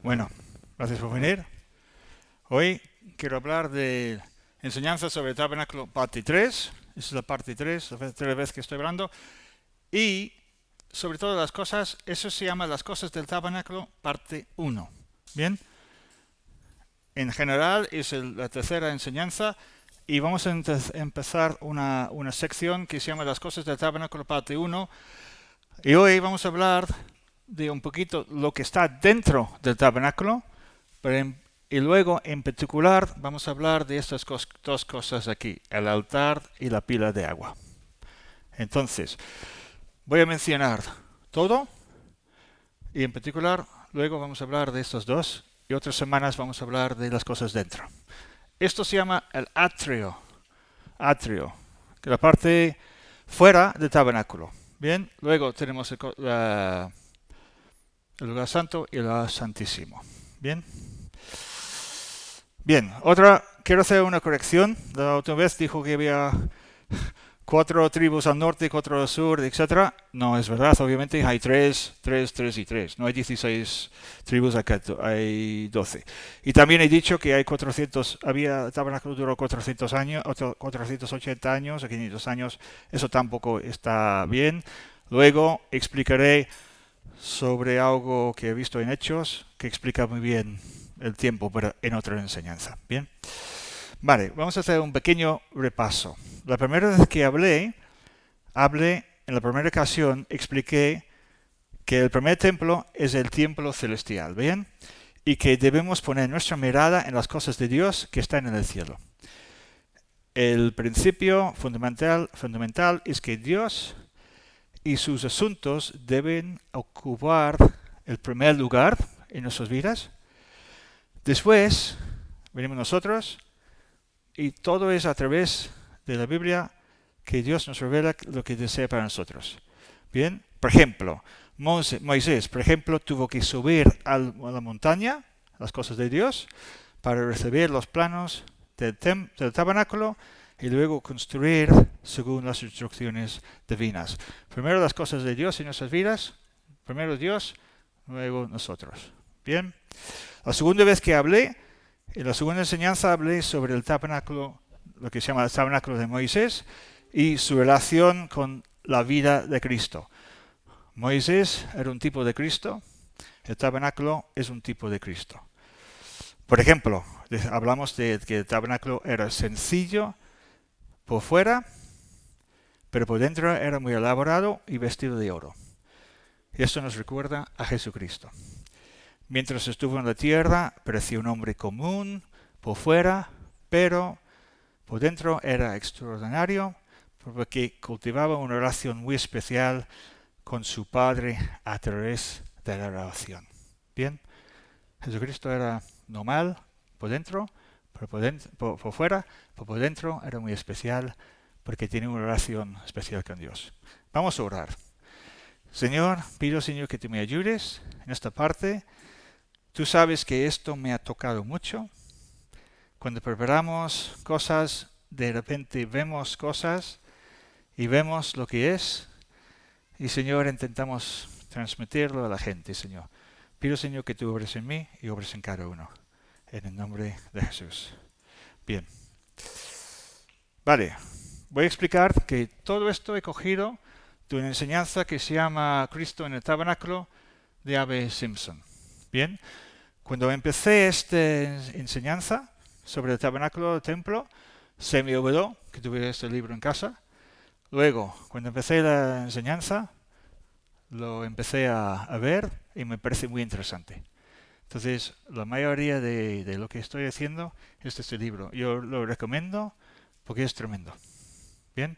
Bueno, gracias por venir. Hoy quiero hablar de enseñanza sobre el tabernáculo parte 3. Esa es la parte 3, la tercera vez que estoy hablando. Y sobre todo las cosas, eso se llama las cosas del tabernáculo parte 1. Bien, en general es la tercera enseñanza y vamos a empezar una sección que se llama las cosas del tabernáculo parte 1. Y hoy vamos a hablar de un poquito lo que está dentro del tabernáculo, y luego en particular vamos a hablar de estas dos cosas aquí, el altar y la pila de agua. Entonces, voy a mencionar todo y en particular luego vamos a hablar de estos dos y otras semanas vamos a hablar de las cosas dentro. Esto se llama el atrio, que es la parte fuera del tabernáculo. Bien, luego tenemos el lugar santo y el lugar santísimo. Bien. Bien, quiero hacer una corrección. La otra vez dijo que había 4 tribus al norte, 4 al sur, etc. No es verdad, obviamente hay 3 y 3. No hay 16 tribus, hay 12. Y también he dicho que hay 400, el tabernáculo duró 400 años, 480 años o 500 años. Eso tampoco está bien. Luego explicaré sobre algo que he visto en Hechos, que explica muy bien el tiempo, pero en otra enseñanza. Bien. Vale, vamos a hacer un pequeño repaso. La primera vez que hablé, en la primera ocasión, expliqué que el primer templo es el templo celestial, ¿bien? Y que debemos poner nuestra mirada en las cosas de Dios que están en el cielo. El principio fundamental es que Dios y sus asuntos deben ocupar el primer lugar en nuestras vidas. Después venimos nosotros y todo es a través de la Biblia que Dios nos revela lo que desea para nosotros. Bien, por ejemplo, Moisés, por ejemplo, tuvo que subir a la montaña, las cosas de Dios, para recibir los planos del tabernáculo y luego construir según las instrucciones divinas. Primero las cosas de Dios en nuestras vidas, primero Dios, luego nosotros. Bien, la segunda vez que hablé, en la segunda enseñanza hablé sobre el tabernáculo, lo que se llama el tabernáculo de Moisés, y su relación con la vida de Cristo. Moisés era un tipo de Cristo, el tabernáculo es un tipo de Cristo. Por ejemplo, hablamos de que el tabernáculo era sencillo por fuera, pero por dentro era muy elaborado y vestido de oro. Esto nos recuerda a Jesucristo. Mientras estuvo en la tierra, parecía un hombre común por fuera, pero por dentro era extraordinario porque cultivaba una relación muy especial con su Padre a través de la oración. Bien, Jesucristo era normal por dentro, pero por fuera, pero por dentro era muy especial porque tiene una relación especial con Dios. Vamos a orar. Señor, pido, Señor, que tú me ayudes en esta parte. Tú sabes que esto me ha tocado mucho. Cuando preparamos cosas, de repente vemos cosas y vemos lo que es. Y, Señor, intentamos transmitirlo a la gente, Señor. Pido, Señor, que tú obres en mí y obres en cada uno. En el nombre de Jesús. Bien. Vale. Voy a explicar que todo esto he cogido de una enseñanza que se llama Cristo en el Tabernáculo de A.B. Simpson. Bien. Cuando empecé esta enseñanza sobre el tabernáculo del templo, se me olvidó que tuviera este libro en casa. Luego, cuando empecé la enseñanza, lo empecé a ver y me parece muy interesante. Entonces, la mayoría de lo que estoy haciendo es este libro. Yo lo recomiendo porque es tremendo. Bien,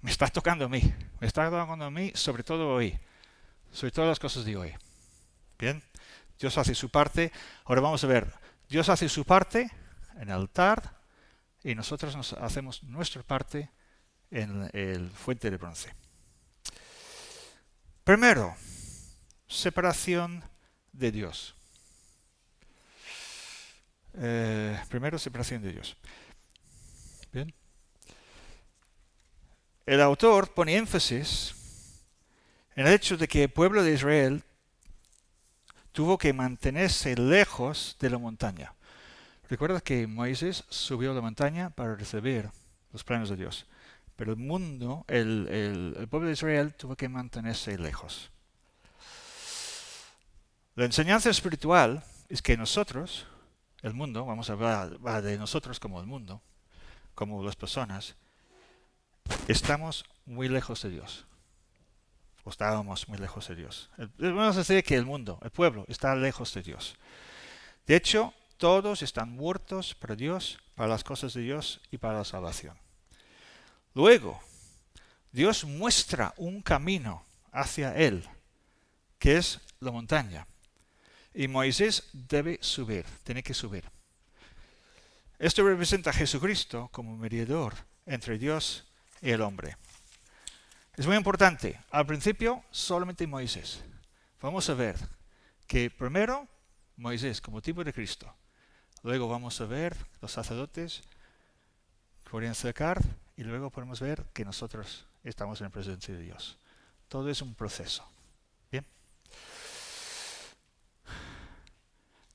me está tocando a mí, sobre todo hoy, sobre todas las cosas de hoy. Bien. Dios hace su parte. Ahora vamos a ver. Dios hace su parte en el altar y nosotros hacemos nuestra parte en el fuente de bronce. Primero, separación de Dios. Primero, separación de Dios. Bien. El autor pone énfasis en el hecho de que el pueblo de Israel tuvo que mantenerse lejos de la montaña. Recuerda que Moisés subió a la montaña para recibir los planes de Dios. Pero el mundo, el pueblo de Israel tuvo que mantenerse lejos. La enseñanza espiritual es que nosotros, el mundo, vamos a hablar de nosotros como el mundo, como las personas, estamos muy lejos de Dios. O estábamos muy lejos de Dios. Vamos a decir que el mundo, el pueblo, está lejos de Dios. De hecho, todos están muertos para Dios, para las cosas de Dios y para la salvación. Luego, Dios muestra un camino hacia Él, que es la montaña. Y Moisés debe subir, tiene que subir. Esto representa a Jesucristo como mediador entre Dios y el hombre. Es muy importante. Al principio, solamente Moisés. Vamos a ver que primero Moisés como tipo de Cristo. Luego vamos a ver los sacerdotes que podrían acercar y luego podemos ver que nosotros estamos en la presencia de Dios. Todo es un proceso. Bien.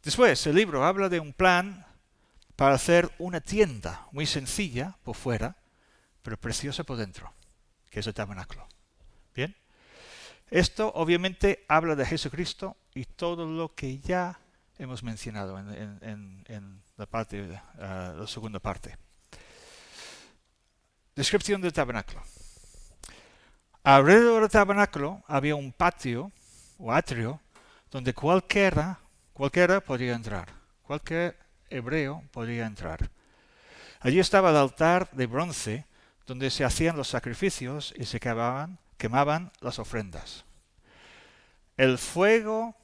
Después, el libro habla de un plan para hacer una tienda muy sencilla por fuera, pero preciosa por dentro, que es el tabernáculo. Bien. Esto obviamente habla de Jesucristo y todo lo que ya hemos mencionado en la segunda parte. Descripción del tabernáculo. Alrededor del tabernáculo había un patio o atrio donde cualquiera podía entrar. Cualquier hebreo podía entrar. Allí estaba el altar de bronce donde se hacían los sacrificios y se quemaban las ofrendas. El fuego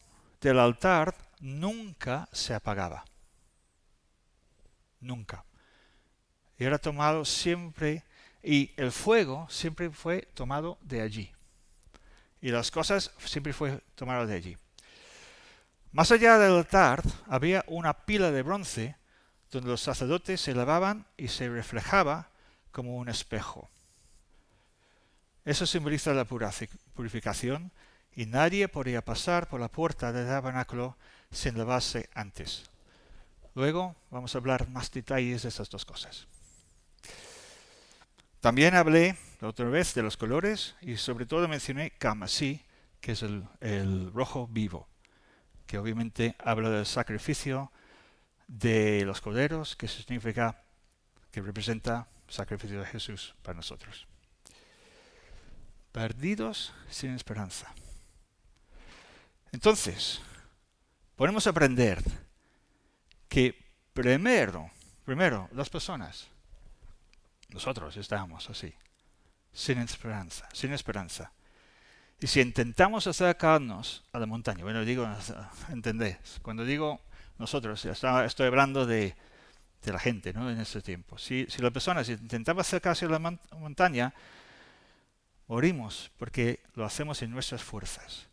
del altar nunca se apagaba. Nunca. Y era tomado siempre, y el fuego siempre fue tomado de allí. Y las cosas siempre fue tomado de allí. Más allá del altar había una pila de bronce donde los sacerdotes se lavaban y se reflejaba como un espejo. Eso simboliza la purificación y nadie podía pasar por la puerta del tabernáculo sin lavarse antes. Luego vamos a hablar más detalles de esas dos cosas. También hablé la otra vez de los colores y sobre todo mencioné camasí, que es el rojo vivo, que obviamente habla del sacrificio de los corderos, que significa, que representa el sacrificio de Jesús para nosotros. Perdidos sin esperanza. Entonces, podemos aprender que primero las personas, nosotros estamos así, sin esperanza. Y si intentamos acercarnos a la montaña, bueno, digo, ¿entendés? Cuando digo nosotros, estoy hablando de la gente, ¿no? En ese tiempo. Si la persona intentaba acercarse a la montaña, morimos porque lo hacemos en nuestras fuerzas,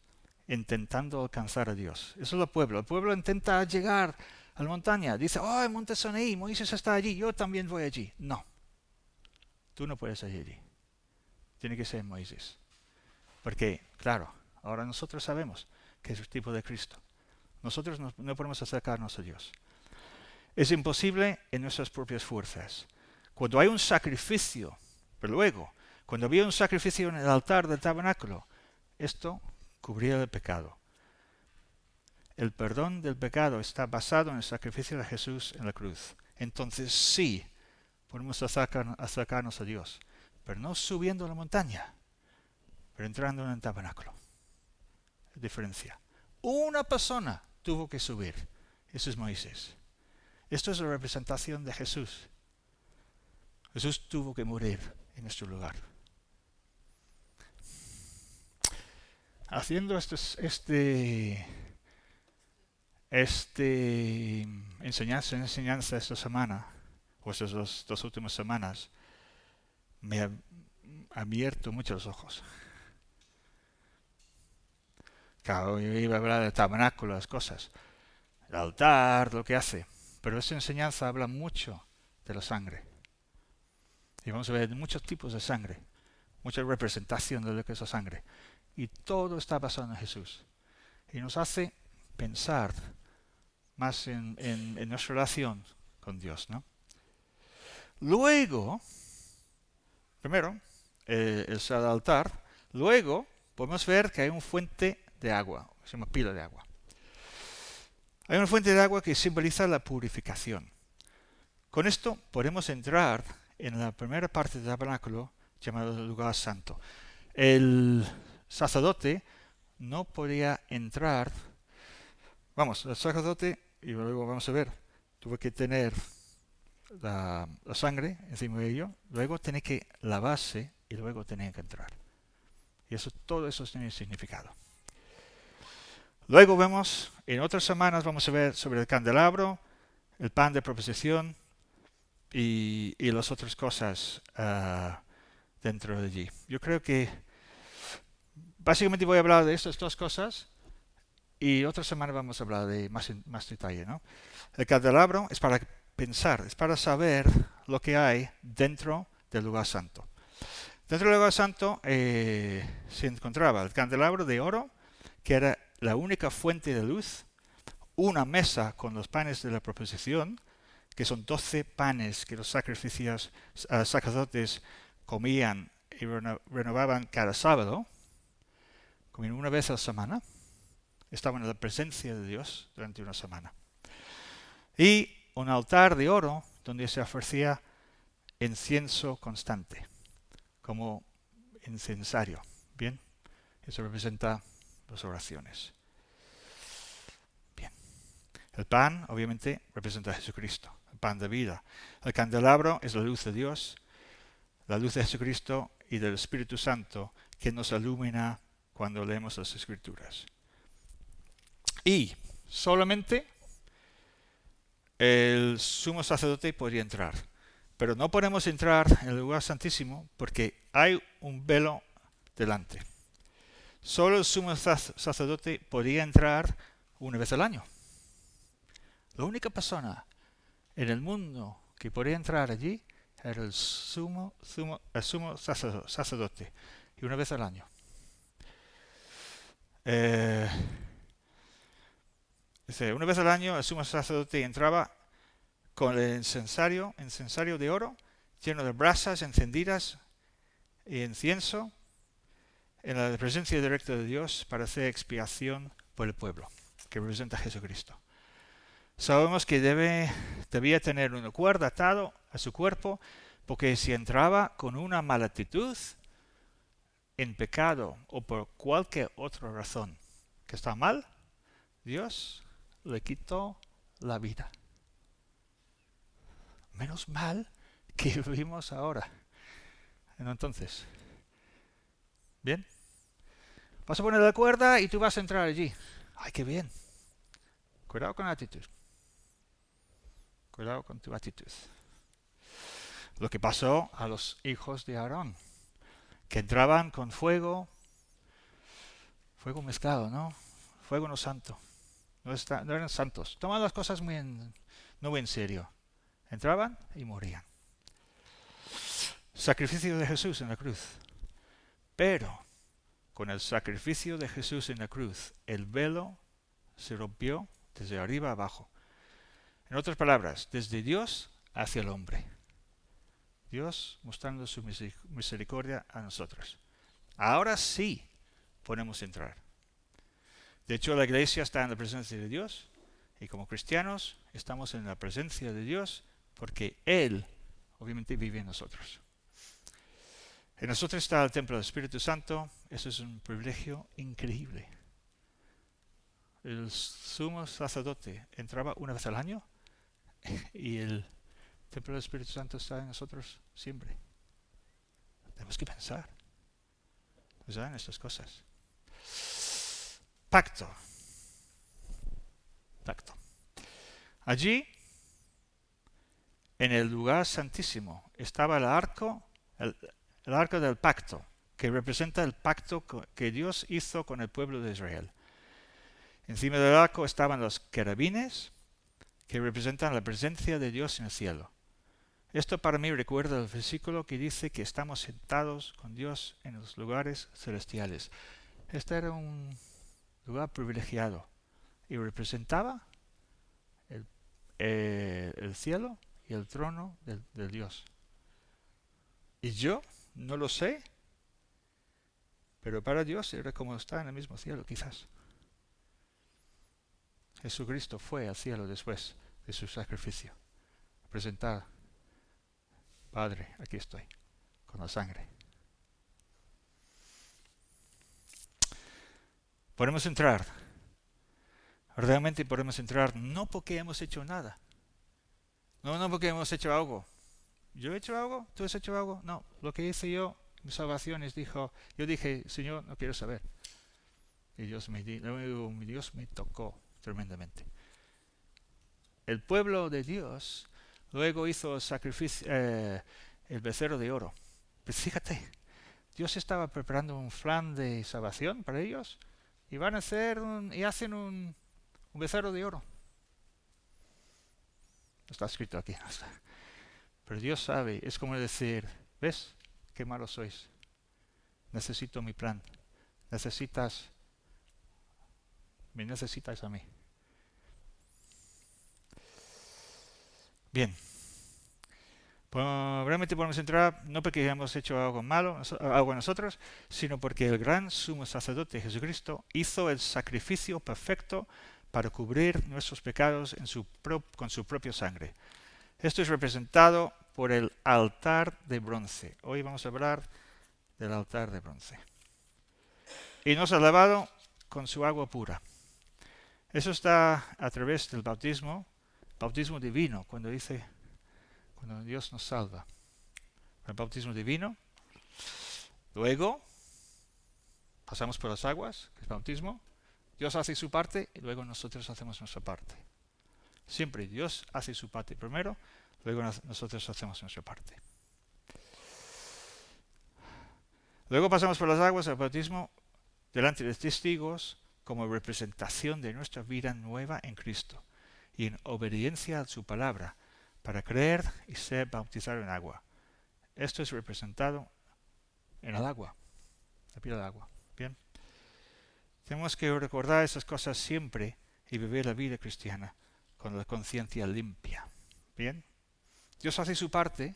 intentando alcanzar a Dios. Eso es el pueblo. El pueblo intenta llegar a la montaña. Dice, oh, el monte Sinaí, Moisés está allí, yo también voy allí. No, tú no puedes ir allí. Tiene que ser Moisés. Porque, claro, ahora nosotros sabemos que es el tipo de Cristo. Nosotros no podemos acercarnos a Dios. Es imposible en nuestras propias fuerzas. Cuando hay un sacrificio, pero luego, cuando había un sacrificio en el altar del tabernáculo, esto cubría el pecado. El perdón del pecado está basado en el sacrificio de Jesús en la cruz. Entonces sí, podemos acercarnos a Dios, pero no subiendo la montaña, pero entrando en el tabernáculo. Diferencia. Una persona tuvo que subir. Ese es Moisés. Esto es la representación de Jesús. Jesús tuvo que morir en nuestro lugar. Haciendo enseñanza esta semana, o estas dos últimas semanas, me ha abierto mucho los ojos. Claro, yo iba a hablar del tabernáculo, las cosas, el altar, lo que hace, pero esta enseñanza habla mucho de la sangre. Y vamos a ver muchos tipos de sangre, mucha representación de lo que es la sangre. Y todo está basado en Jesús. Y nos hace pensar más en nuestra relación con Dios, ¿no? Luego, primero, es el altar. Luego podemos ver que hay una fuente de agua, se llama pila de agua. Hay una fuente de agua que simboliza la purificación. Con esto podemos entrar en la primera parte del tabernáculo llamado el lugar santo. El sacerdote no podía entrar, el sacerdote, y luego vamos a ver, tuvo que tener la sangre encima de ello, luego tiene que lavarse y luego tenía que entrar. Y todo eso tiene significado. Luego vemos, en otras semanas vamos a ver sobre el candelabro, el pan de proposición y las otras cosas dentro de allí. Yo creo que básicamente voy a hablar de estas dos cosas y otra semana vamos a hablar de más detalle, ¿no? El candelabro es para pensar, es para saber lo que hay dentro del lugar santo. Dentro del lugar santo se encontraba el candelabro de oro, que era la única fuente de luz, una mesa con los panes de la proposición, que son 12 panes que los sacerdotes comían y renovaban cada sábado, comían una vez a la semana, estaban en la presencia de Dios durante una semana. Y un altar de oro donde se ofrecía incienso constante, como incensario. Bien, eso representa las oraciones. Bien, el pan obviamente representa a Jesucristo, el pan de vida. El candelabro es la luz de Dios, la luz de Jesucristo y del Espíritu Santo que nos ilumina cuando leemos las Escrituras. Y solamente el sumo sacerdote podía entrar. Pero no podemos entrar en el lugar santísimo porque hay un velo delante. Solo el sumo sacerdote podía entrar una vez al año. La única persona en el mundo que podía entrar allí era el sumo sacerdote. Y una vez al año. Una vez al año el sumo sacerdote entraba con el incensario de oro, lleno de brasas encendidas y incienso, en la presencia directa de Dios para hacer expiación por el pueblo, que representa a Jesucristo. Sabemos que debía tener una cuerda atado a su cuerpo, porque si entraba con una mala actitud, en pecado o por cualquier otra razón que está mal, Dios le quitó la vida. Menos mal que vivimos ahora. Entonces, ¿bien? Vas a poner la cuerda y tú vas a entrar allí. ¡Ay, qué bien! Cuidado con la actitud. Cuidado con tu actitud. Lo que pasó a los hijos de Aarón, que entraban con fuego mezclado, ¿no? Fuego no santo. No eran santos. Tomaban las cosas no muy en serio. Entraban y morían. Sacrificio de Jesús en la cruz. Pero con el sacrificio de Jesús en la cruz, el velo se rompió desde arriba a abajo. En otras palabras, desde Dios hacia el hombre. Dios mostrando su misericordia a nosotros. Ahora sí podemos entrar. De hecho, la iglesia está en la presencia de Dios y como cristianos estamos en la presencia de Dios porque Él obviamente vive en nosotros. En nosotros está el templo del Espíritu Santo. Eso es un privilegio increíble. El sumo sacerdote entraba una vez al año y el templo del Espíritu Santo está en nosotros siempre. Tenemos que pensar, ¿verdad?, en estas cosas. Pacto. Allí, en el lugar santísimo, estaba el arca del pacto, que representa el pacto que Dios hizo con el pueblo de Israel. Encima del arca estaban los querubines, que representan la presencia de Dios en el cielo. Esto para mí recuerda el versículo que dice que estamos sentados con Dios en los lugares celestiales. Este era un lugar privilegiado. y representaba el, el cielo y el trono de Dios. Y yo no lo sé, pero para Dios era como estar en el mismo cielo, quizás. Jesucristo fue al cielo después de su sacrificio. Presentar, Padre, aquí estoy, con la sangre. Podemos entrar. Realmente podemos entrar no porque hemos hecho nada. No porque hemos hecho algo. ¿Yo he hecho algo? ¿Tú has hecho algo? No. Lo que hice yo, mi salvación es yo dije, Señor, no quiero saber. Y luego mi Dios me tocó tremendamente. El pueblo de Dios luego hizo sacrificio, el becerro de oro. Pues fíjate, Dios estaba preparando un plan de salvación para ellos y van a hacen un becerro de oro. No está escrito aquí, no está. Pero Dios sabe, es como decir, ¿ves qué malos sois? Necesito mi plan. Me necesitas a mí. Bien. Realmente podemos entrar no porque hayamos hecho algo malo, algo nosotros, sino porque el gran sumo sacerdote Jesucristo hizo el sacrificio perfecto para cubrir nuestros pecados con su propia sangre. Esto es representado por el altar de bronce. Hoy vamos a hablar del altar de bronce. Y nos ha lavado con su agua pura. Eso está a través del bautismo divino, cuando Dios nos salva. El bautismo divino. Luego pasamos por las aguas, que es bautismo. Dios hace su parte y luego nosotros hacemos nuestra parte. Siempre Dios hace su parte primero, luego nosotros hacemos nuestra parte. Luego pasamos por las aguas del bautismo delante de testigos como representación de nuestra vida nueva en Cristo y en obediencia a su palabra para creer y ser bautizado en agua. Esto es representado en el agua, la pila de agua. Bien. Tenemos que recordar esas cosas siempre y vivir la vida cristiana con la conciencia limpia. Bien. Dios hace su parte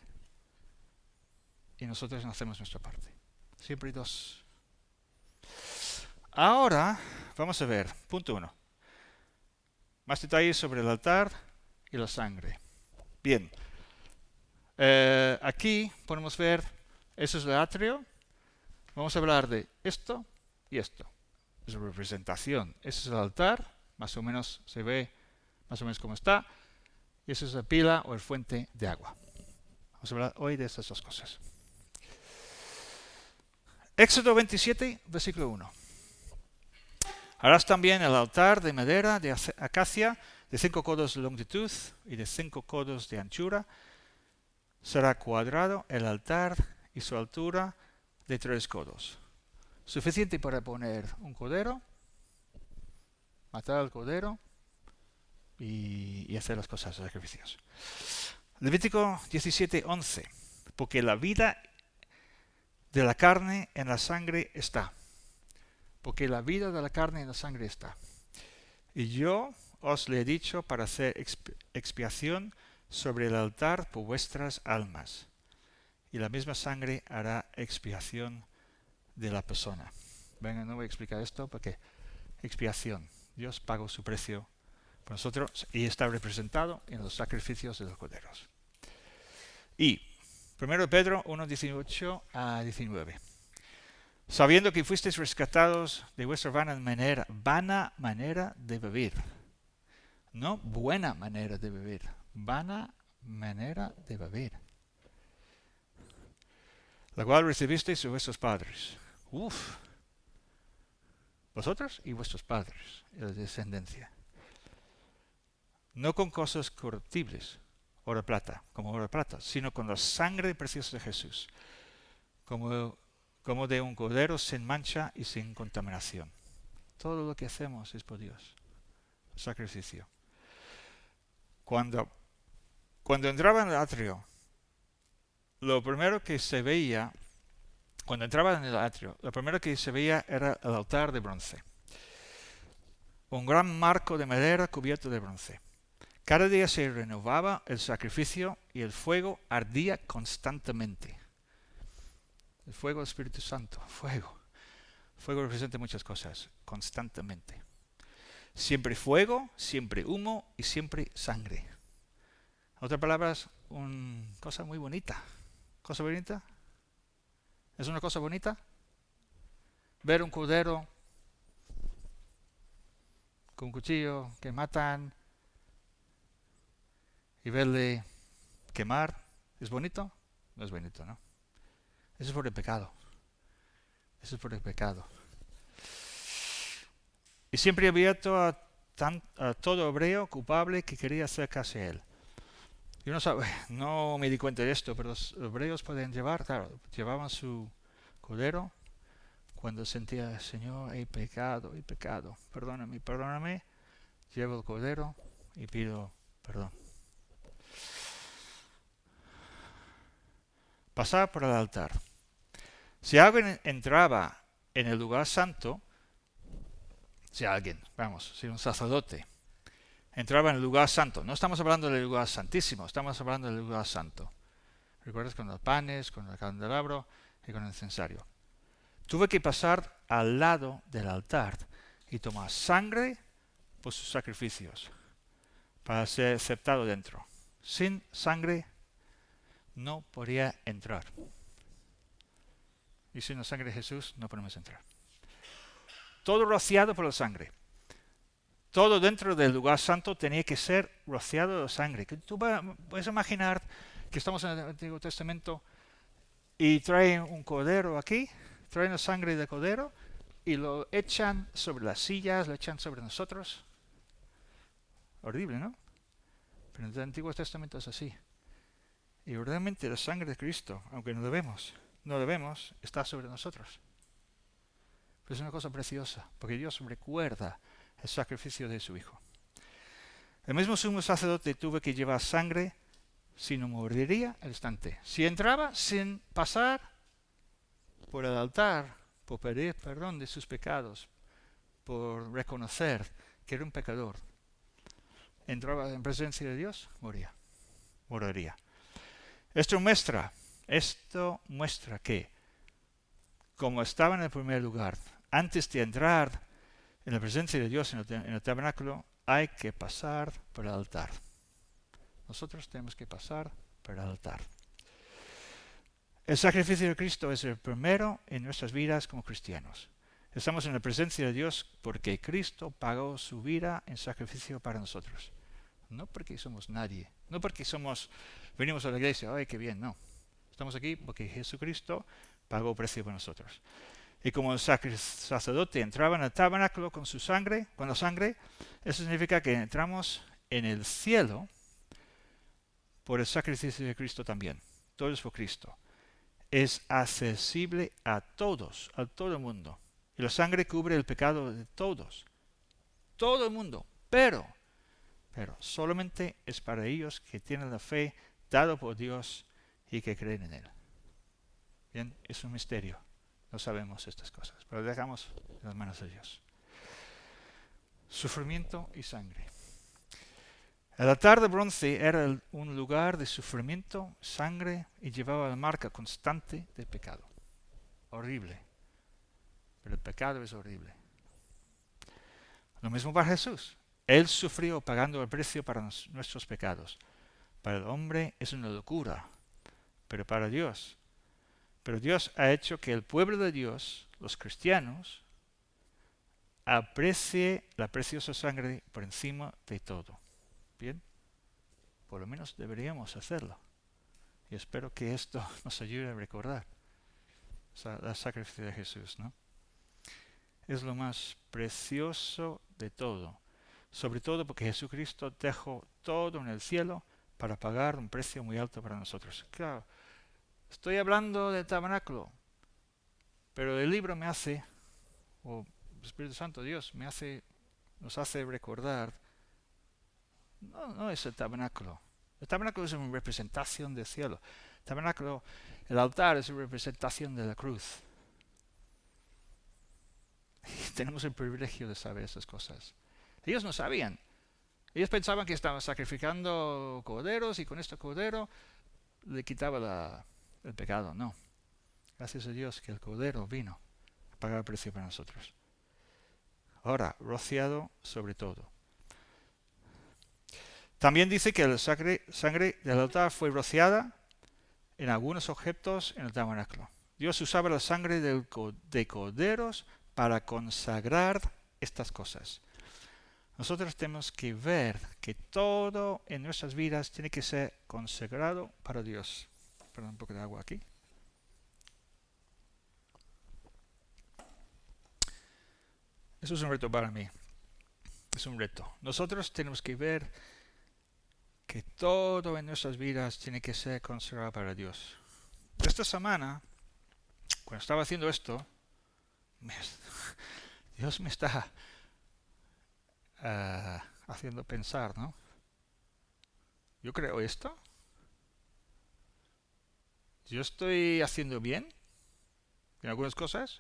y nosotros hacemos nuestra parte. Siempre dos. Ahora vamos a ver, punto 1. Más detalles sobre el altar y la sangre. Bien. Aquí podemos ver, eso es el atrio. Vamos a hablar de esto y esto. Es la representación. Ese es el altar, más o menos se ve más o menos como está. Y esa es la pila o el fuente de agua. Vamos a hablar hoy de estas dos cosas. Éxodo 27, versículo 1. Harás también el altar de madera de acacia de 5 codos de longitud y de 5 codos de anchura. Será cuadrado el altar y su altura de 3 codos. Suficiente para poner un cordero, matar al cordero y hacer las cosas, los sacrificios. Levítico 17:11. Porque la vida de la carne en la sangre está. Porque la vida de la carne en la sangre está. Y yo os le he dicho para hacer expiación sobre el altar por vuestras almas. Y la misma sangre hará expiación de la persona. Venga, no voy a explicar esto porque expiación. Dios pagó su precio por nosotros y está representado en los sacrificios de los corderos. Y 1 Pedro 1:18 a 19. Sabiendo que fuisteis rescatados de vuestra vana manera de vivir. No buena manera de vivir, vana manera de vivir. La cual recibisteis de vuestros padres. Vosotros y vuestros padres, la descendencia. No con cosas corruptibles, oro plata, como oro plata, sino con la sangre preciosa de Jesús, como de un cordero sin mancha y sin contaminación. Todo lo que hacemos es por Dios. Sacrificio. Cuando entraba en el atrio, lo primero que se veía, era el altar de bronce. un gran marco de madera cubierto de bronce. Cada día se renovaba el sacrificio y el fuego ardía constantemente. El fuego del Espíritu Santo, fuego. Fuego representa muchas cosas, constantemente. Siempre fuego, siempre humo y siempre sangre. En otras palabras, una cosa muy bonita. ¿Cosa bonita? ¿Es una cosa bonita? Ver un cordero con un cuchillo que matan y verle quemar, ¿es bonito? No es bonito, ¿no? Eso es por el pecado. Eso es por el pecado. Y siempre abierto a todo hebreo culpable que quería acercarse a él. Yo no me di cuenta de esto, pero los hebreos pueden llevar, claro, llevaban su cordero cuando sentía, Señor, he pecado, perdóname, perdóname, llevo el cordero y pido perdón. Pasar por el altar. Si alguien entraba en el lugar santo, si un sacerdote entraba en el lugar santo, no estamos hablando del lugar santísimo, estamos hablando del lugar santo. ¿Recuerdas con los panes, con el candelabro y con el incensario? Tuve que pasar al lado del altar y tomar sangre por sus sacrificios para ser aceptado dentro. Sin sangre no podía entrar. Y sin la sangre de Jesús no podemos entrar. Todo rociado por la sangre. Todo dentro del lugar santo tenía que ser rociado de sangre. Tú puedes imaginar que estamos en el Antiguo Testamento y traen un cordero aquí, traen la sangre del cordero y lo echan sobre las sillas, lo echan sobre nosotros. Horrible, ¿no? Pero en el Antiguo Testamento es así. Y realmente la sangre de Cristo, aunque no lo vemos, está sobre nosotros. Pero es una cosa preciosa, porque Dios recuerda el sacrificio de su Hijo. El mismo sumo sacerdote tuvo que llevar sangre, si no moriría al instante. Si entraba sin pasar por el altar, por pedir perdón de sus pecados, por reconocer que era un pecador, entraba en presencia de Dios, moriría. Esto muestra que, como estaba en el primer lugar, antes de entrar en la presencia de Dios en el tabernáculo, hay que pasar por el altar. Nosotros tenemos que pasar por el altar. El sacrificio de Cristo es el primero en nuestras vidas como cristianos. Estamos en la presencia de Dios porque Cristo pagó su vida en sacrificio para nosotros. No porque somos nadie, no porque venimos a la iglesia, ¡ay, qué bien! No. Estamos aquí porque Jesucristo pagó precio por nosotros. Y como el sacerdote entraba en el tabernáculo con la sangre, eso significa que entramos en el cielo por el sacrificio de Cristo también. Todo es por Cristo. Es accesible a todos, a todo el mundo. Y la sangre cubre el pecado de todos. Todo el mundo. Pero solamente es para ellos que tienen la fe dada por Dios y que creen en Él. Bien, es un misterio. No sabemos estas cosas, pero dejamos en las manos de Dios. Sufrimiento y sangre. El altar de bronce era un lugar de sufrimiento, sangre y llevaba la marca constante del pecado. Horrible. Pero el pecado es horrible. Lo mismo para Jesús. Él sufrió pagando el precio para nuestros pecados. Para el hombre es una locura, pero para Dios. Pero Dios ha hecho que el pueblo de Dios, los cristianos, aprecie la preciosa sangre por encima de todo. Bien, por lo menos deberíamos hacerlo. Y espero que esto nos ayude a recordar el sacrificio de Jesús, ¿no? Es lo más precioso de todo. Sobre todo porque Jesucristo dejó todo en el cielo para pagar un precio muy alto para nosotros. Claro, estoy hablando del tabernáculo, pero el libro o el Espíritu Santo, Dios, nos hace recordar, no es el tabernáculo. El tabernáculo es una representación del cielo. El altar es una representación de la cruz. Y tenemos el privilegio de saber esas cosas. Ellos no sabían. Ellos pensaban que estaban sacrificando corderos y con este cordero le quitaba el pecado. No. Gracias a Dios que el cordero vino a pagar el precio para nosotros. Ahora, rociado sobre todo. También dice que la sangre del altar fue rociada en algunos objetos en el tabernáculo. Dios usaba la sangre de corderos para consagrar estas cosas. Nosotros tenemos que ver que todo en nuestras vidas tiene que ser consagrado para Dios. Perdón, un poco de agua aquí. Eso es un reto para mí. Es un reto. Nosotros tenemos que ver que todo en nuestras vidas tiene que ser consagrado para Dios. Esta semana, cuando estaba haciendo esto, Dios me está haciendo pensar, ¿no? Yo creo esto. Yo estoy haciendo bien en algunas cosas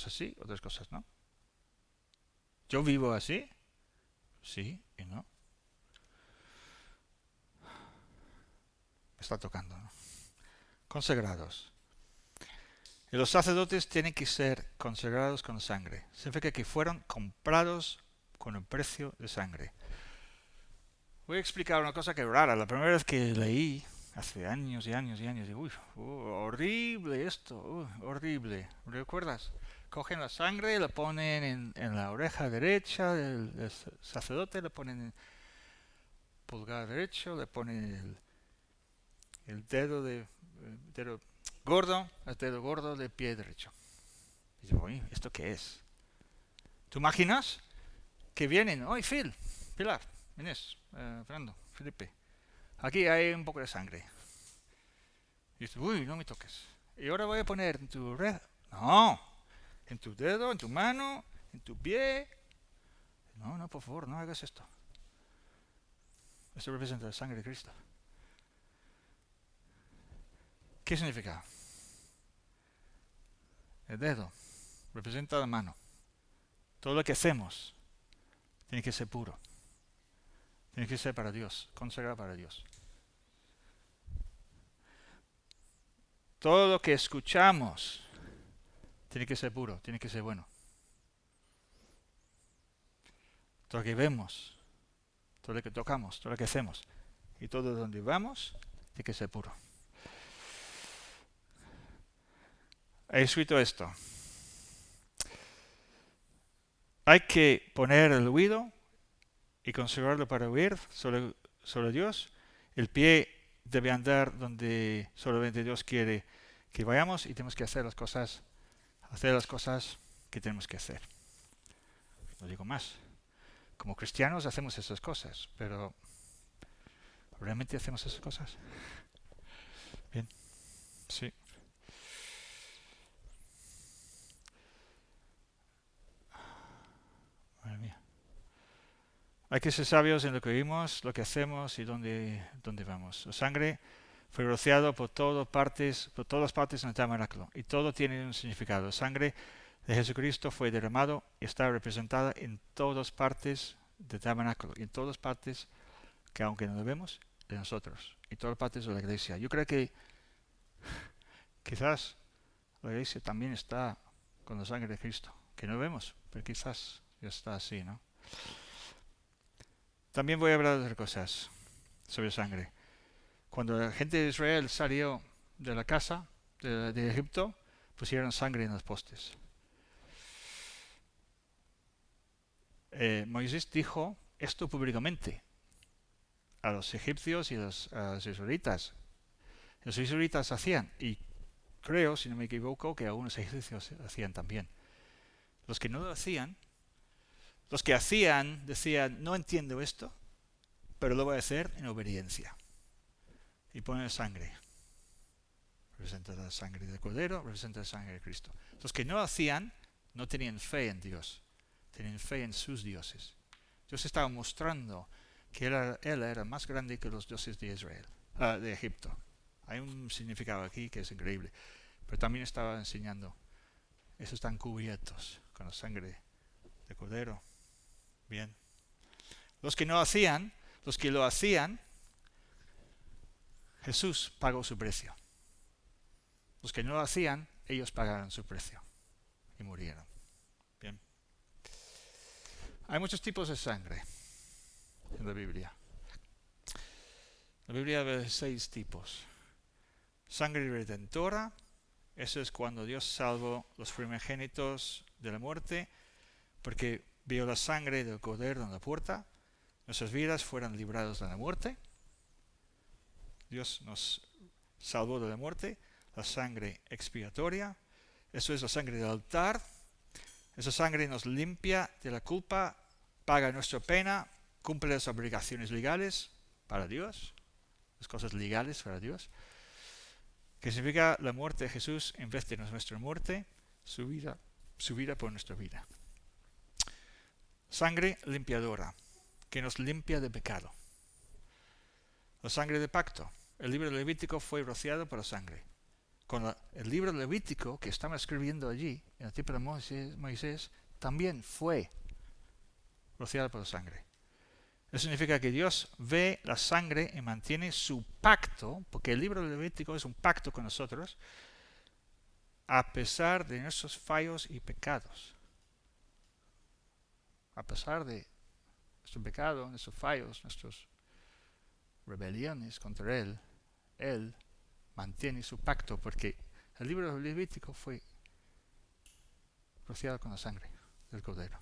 sí, otras cosas no. Yo vivo así, sí y no. Me está tocando, ¿no? Consagrados. Y los sacerdotes tienen que ser consagrados con sangre. Significa que fueron comprados con el precio de sangre. Voy a explicar una cosa que es rara. La primera vez que leí, hace años y años y años, digo, horrible esto, horrible. ¿Recuerdas? Cogen la sangre, la ponen en la oreja derecha del sacerdote, le ponen en el pulgar derecho, le ponen el dedo gordo, el dedo gordo del pie derecho. Y digo, oye, ¿esto qué es? ¿Tú imaginas que vienen? Oye, Pilar, Inés, Fernando, Felipe, aquí hay un poco de sangre. Y dices, uy, no me toques. Y ahora voy a poner en tu red. No, en tu dedo, en tu mano, en tu pie. No, por favor, no hagas esto. Esto representa la sangre de Cristo. ¿Qué significa? El dedo representa la mano. Todo lo que hacemos tiene que ser puro. Tiene que ser para Dios, consagrado para Dios. Todo lo que escuchamos tiene que ser puro, tiene que ser bueno. Todo lo que vemos, todo lo que tocamos, todo lo que hacemos y todo donde vamos tiene que ser puro. He escrito esto. Hay que poner el oído y consagrarlo para oír solo Dios. El pie debe andar donde solamente Dios quiere que vayamos y tenemos que hacer las cosas que tenemos que hacer. No digo más. Como cristianos hacemos esas cosas, pero ¿realmente hacemos esas cosas? Bien, sí. Madre mía. Hay que ser sabios en lo que oímos, lo que hacemos y dónde vamos. La sangre fue rociado por todas partes en el tabernáculo y todo tiene un significado. La sangre de Jesucristo fue derramado y está representada en todas partes del tabernáculo y en todas partes que aunque no lo vemos, de nosotros y todas partes de la iglesia. Yo creo que quizás la iglesia también está con la sangre de Cristo, que no vemos, pero quizás ya está así, ¿no? También voy a hablar de otras cosas sobre sangre. Cuando la gente de Israel salió de la casa de Egipto, pusieron sangre en los postes. Moisés dijo esto públicamente a los egipcios y a los israelitas. Los israelitas hacían, y creo, si no me equivoco, que algunos egipcios hacían también. Los que no lo hacían, los que hacían decían, no entiendo esto, pero lo voy a hacer en obediencia. Y ponen sangre. Representa la sangre del Cordero, representa la sangre de Cristo. Los que no hacían, no tenían fe en Dios, tenían fe en sus dioses. Dios estaba mostrando que él era más grande que los dioses de Israel, de Egipto. Hay un significado aquí que es increíble. Pero también estaba enseñando, esos están cubiertos con la sangre de Cordero. Bien. Los que lo hacían, Jesús pagó su precio. Los que no lo hacían, ellos pagaron su precio y murieron. Bien. Hay muchos tipos de sangre en la Biblia. La Biblia habla de 6 tipos. Sangre redentora, eso es cuando Dios salvó los primogénitos de la muerte, porque vio la sangre del Cordero en la puerta, nuestras vidas fueron libradas de la muerte. Dios nos salvó de la muerte. La sangre expiatoria, eso es la sangre del altar. Esa sangre nos limpia de la culpa, paga nuestra pena, cumple las obligaciones legales para Dios, las cosas legales para Dios, que significa la muerte de Jesús en vez de nuestra muerte, su vida por nuestra vida. Sangre limpiadora, que nos limpia de pecado. La sangre de pacto. El libro de Levítico fue rociado por la sangre. Con el libro de Levítico que estamos escribiendo allí, en el tiempo de Moisés, también fue rociado por la sangre. Eso significa que Dios ve la sangre y mantiene su pacto, porque el libro de Levítico es un pacto con nosotros, a pesar de nuestros fallos y pecados. A pesar de nuestro pecado, nuestros fallos, nuestras rebeliones contra Él mantiene su pacto, porque el libro de Levítico fue rociado con la sangre del Cordero.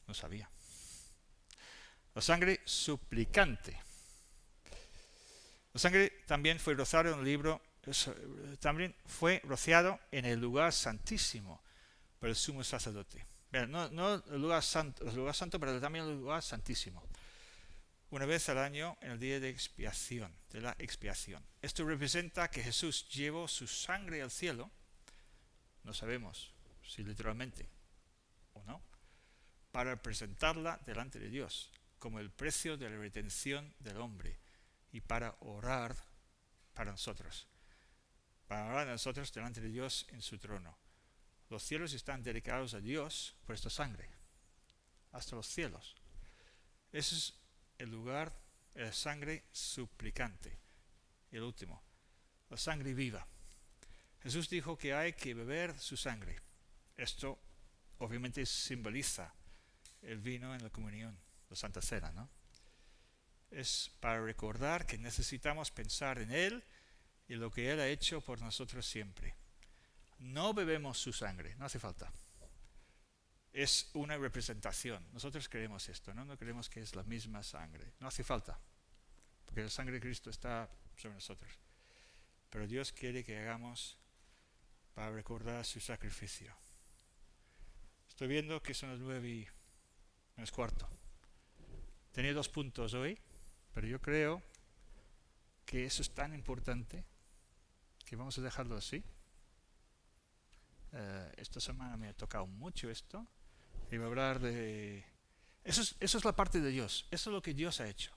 No sabía. La sangre suplicante. La sangre también fue rociada en el libro, también fue rociado en el lugar santísimo por el sumo sacerdote. No el lugar santo, pero también el lugar santísimo. Una vez al año en el día de expiación, de la expiación. Esto representa que Jesús llevó su sangre al cielo, no sabemos si literalmente o no, para presentarla delante de Dios como el precio de la redención del hombre y para orar para nosotros delante de Dios en su trono. Los cielos están dedicados a Dios por esta sangre, hasta los cielos. Ese es el lugar de la sangre suplicante. Y el último, la sangre viva. Jesús dijo que hay que beber su sangre. Esto obviamente simboliza el vino en la comunión, la Santa Cena, ¿no? Es para recordar que necesitamos pensar en Él y lo que Él ha hecho por nosotros siempre. No bebemos su sangre, no hace falta. Es una representación. Nosotros creemos esto, ¿no? No creemos que es la misma sangre. No hace falta, porque la sangre de Cristo está sobre nosotros. Pero Dios quiere que hagamos para recordar su sacrificio. Estoy viendo que son las 9:15. Tenía 2 puntos hoy, pero yo creo que eso es tan importante que vamos a dejarlo así. Esta semana me ha tocado mucho esto. Y voy a hablar de... Eso es la parte de Dios. Eso es lo que Dios ha hecho.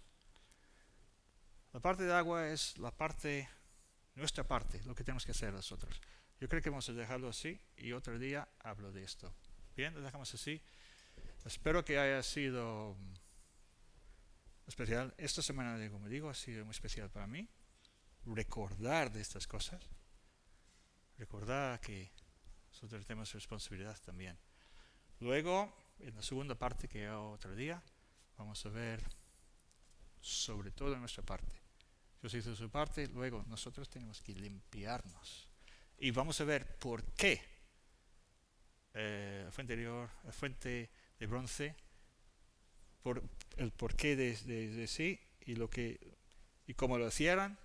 La parte de agua es nuestra parte, lo que tenemos que hacer nosotros. Yo creo que vamos a dejarlo así y otro día hablo de esto. Bien, lo dejamos así. Espero que haya sido especial. Esta semana, como digo, ha sido muy especial para mí. Recordar de estas cosas. Recordar que nosotros tenemos responsabilidad también. Luego, en la segunda parte que hago otro día, vamos a ver sobre todo nuestra parte. Dios hizo su parte, luego nosotros tenemos que limpiarnos. Y vamos a ver por qué la fuente de bronce, por el porqué de sí y cómo lo hacían,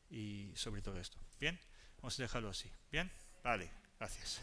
y sobre todo esto. Bien, vamos a dejarlo así. Bien, vale, gracias.